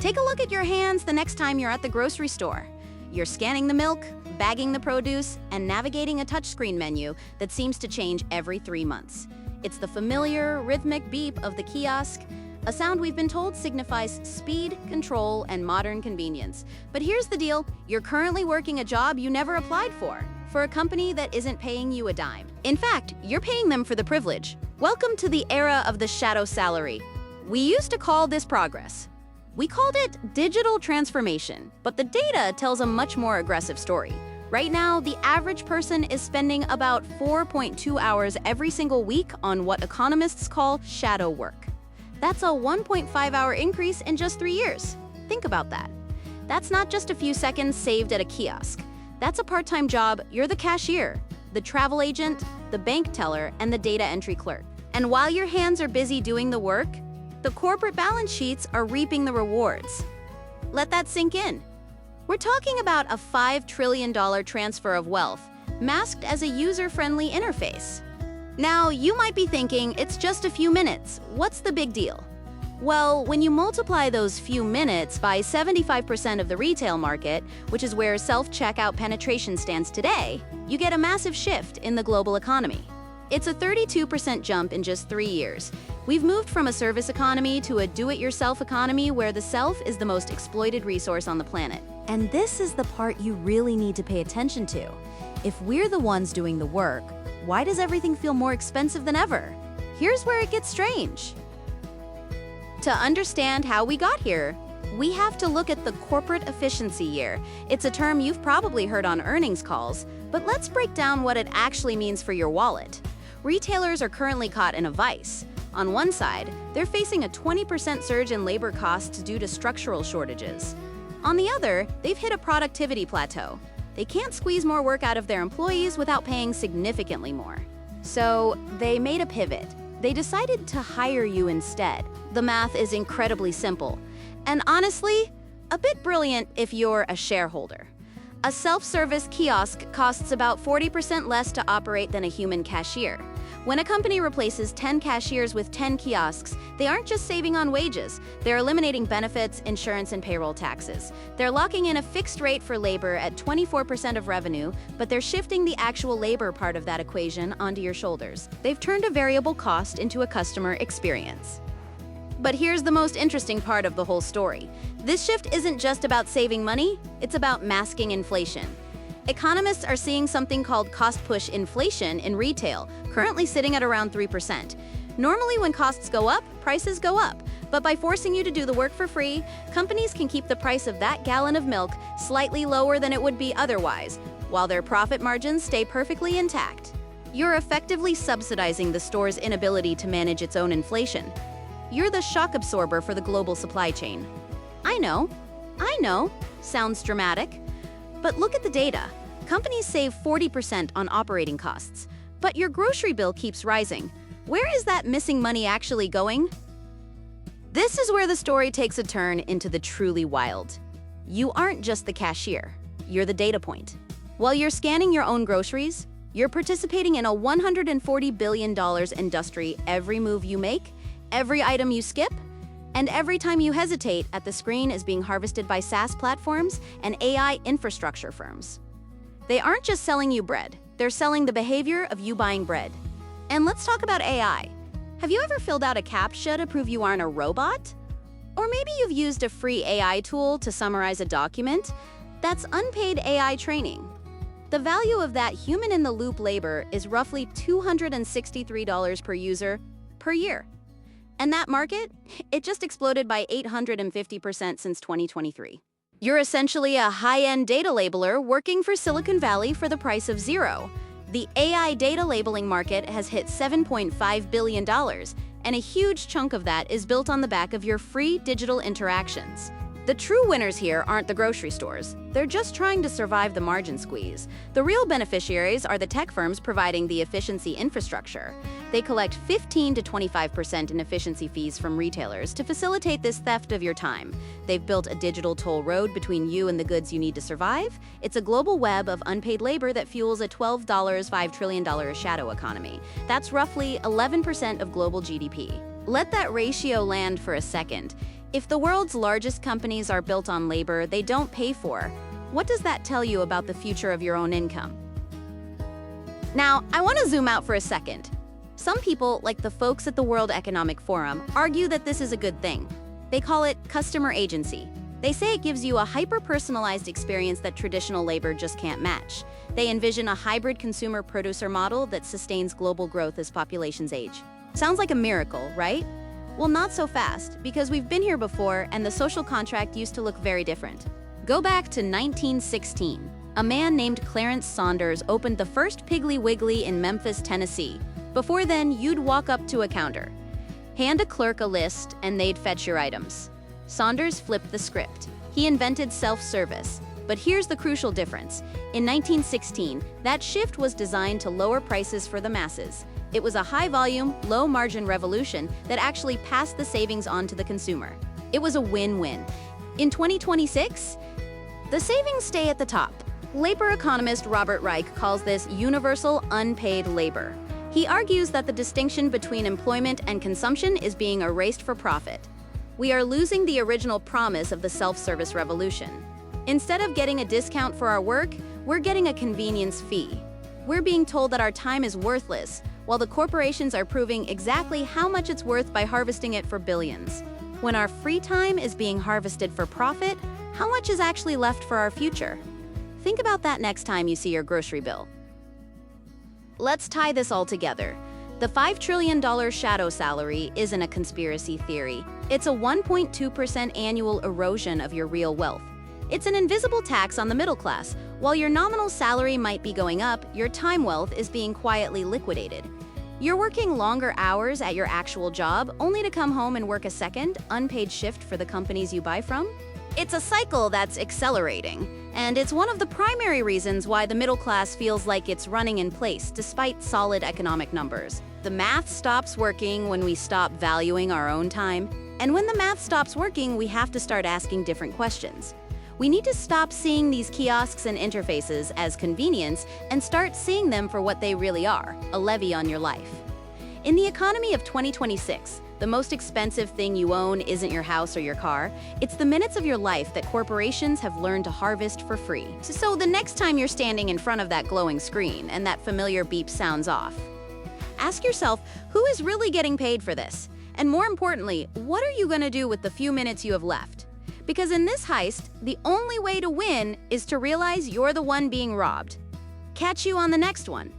Take a look at your hands the next time you're at the grocery store. You're scanning the milk, bagging the produce, and navigating a touchscreen menu that seems to change every 3 months. It's the familiar, rhythmic beep of the kiosk, a sound we've been told signifies speed, control, and modern convenience. But here's the deal, you're currently working a job you never applied for a company that isn't paying you a dime. In fact, you're paying them for the privilege. Welcome to the era of the shadow salary. We used to call this progress. We called it digital transformation, but the data tells a much more aggressive story. Right now, the average person is spending about 4.2 hours every single week on what economists call shadow work. That's a 1.5-hour increase in just 3 years. Think about that. That's not just a few seconds saved at a kiosk. That's a part-time job. You're the cashier, the travel agent, the bank teller, and the data entry clerk. And while your hands are busy doing the work, the corporate balance sheets are reaping the rewards. Let that sink in. We're talking about a $5 trillion transfer of wealth, masked as a user-friendly interface. Now, you might be thinking, it's just a few minutes. What's the big deal? Well, when you multiply those few minutes by 75% of the retail market, which is where self-checkout penetration stands today, you get a massive shift in the global economy. It's a 32% jump in just 3 years. We've moved from a service economy to a do-it-yourself economy where the self is the most exploited resource on the planet. And this is the part you really need to pay attention to. If we're the ones doing the work, why does everything feel more expensive than ever? Here's where it gets strange. To understand how we got here, we have to look at the corporate efficiency year. It's a term you've probably heard on earnings calls, but let's break down what it actually means for your wallet. Retailers are currently caught in a vice. On one side, they're facing a 20% surge in labor costs due to structural shortages. On the other, they've hit a productivity plateau. They can't squeeze more work out of their employees without paying significantly more. So they made a pivot. They decided to hire you instead. The math is incredibly simple, and honestly, a bit brilliant if you're a shareholder. A self-service kiosk costs about 40% less to operate than a human cashier. When a company replaces 10 cashiers with 10 kiosks, they aren't just saving on wages, they're eliminating benefits, insurance, and payroll taxes. They're locking in a fixed rate for labor at 24% of revenue, but they're shifting the actual labor part of that equation onto your shoulders. They've turned a variable cost into a customer experience. But here's the most interesting part of the whole story. This shift isn't just about saving money, it's about masking inflation. Economists are seeing something called cost-push inflation in retail, currently sitting at around 3%. Normally when costs go up, prices go up. But by forcing you to do the work for free, companies can keep the price of that gallon of milk slightly lower than it would be otherwise, while their profit margins stay perfectly intact. You're effectively subsidizing the store's inability to manage its own inflation. You're the shock absorber for the global supply chain. I know, sounds dramatic. But look at the data. Companies save 40% on operating costs, but your grocery bill keeps rising. Where is that missing money actually going? This is where the story takes a turn into the truly wild. You aren't just the cashier, you're the data point. While you're scanning your own groceries, you're participating in a $140 billion industry every move you make, every item you skip, and every time you hesitate at the screen is being harvested by SaaS platforms and AI infrastructure firms. They aren't just selling you bread, they're selling the behavior of you buying bread. And let's talk about AI. Have you ever filled out a CAPTCHA to prove you aren't a robot? Or maybe you've used a free AI tool to summarize a document? That's unpaid AI training. The value of that human-in-the-loop labor is roughly $263 per user per year. And that market, it just exploded by 850% since 2023. You're essentially a high-end data labeler working for Silicon Valley for the price of zero. The AI data labeling market has hit $7.5 billion, and a huge chunk of that is built on the back of your free digital interactions. The true winners here aren't the grocery stores. They're just trying to survive the margin squeeze. The real beneficiaries are the tech firms providing the efficiency infrastructure. They collect 15 to 25% in efficiency fees from retailers to facilitate this theft of your time. They've built a digital toll road between you and the goods you need to survive. It's a global web of unpaid labor that fuels a $5 trillion shadow economy. That's roughly 11% of global GDP. Let that ratio land for a second. If the world's largest companies are built on labor they don't pay for, what does that tell you about the future of your own income? Now, I want to zoom out for a second. Some people, like the folks at the World Economic Forum, argue that this is a good thing. They call it customer agency. They say it gives you a hyper-personalized experience that traditional labor just can't match. They envision a hybrid consumer-producer model that sustains global growth as populations age. Sounds like a miracle, right? Well, not so fast, because we've been here before and the social contract used to look very different. Go back to 1916. A man named Clarence Saunders opened the first Piggly Wiggly in Memphis, Tennessee. Before then, you'd walk up to a counter, hand a clerk a list, and they'd fetch your items. Saunders flipped the script. He invented self-service. But here's the crucial difference. In 1916, that shift was designed to lower prices for the masses. It was a high-volume, low-margin revolution that actually passed the savings on to the consumer. It was a win-win. In 2026, the savings stay at the top. Labor economist Robert Reich calls this universal unpaid labor. He argues that the distinction between employment and consumption is being erased for profit. We are losing the original promise of the self-service revolution. Instead of getting a discount for our work, we're getting a convenience fee. We're being told that our time is worthless, while the corporations are proving exactly how much it's worth by harvesting it for billions. When our free time is being harvested for profit, how much is actually left for our future? Think about that next time you see your grocery bill. Let's tie this all together. The $5 trillion shadow salary isn't a conspiracy theory. It's a 1.2% annual erosion of your real wealth. It's an invisible tax on the middle class. While your nominal salary might be going up, your time wealth is being quietly liquidated. You're working longer hours at your actual job, only to come home and work a second, unpaid shift for the companies you buy from. It's a cycle that's accelerating, and it's one of the primary reasons why the middle class feels like it's running in place despite solid economic numbers. The math stops working when we stop valuing our own time, and when the math stops working, we have to start asking different questions. We need to stop seeing these kiosks and interfaces as convenience and start seeing them for what they really are, a levy on your life. In the economy of 2026, the most expensive thing you own isn't your house or your car. It's the minutes of your life that corporations have learned to harvest for free. So the next time you're standing in front of that glowing screen and that familiar beep sounds off, ask yourself, who is really getting paid for this? And more importantly, what are you going to do with the few minutes you have left? Because in this heist, the only way to win is to realize you're the one being robbed. Catch you on the next one.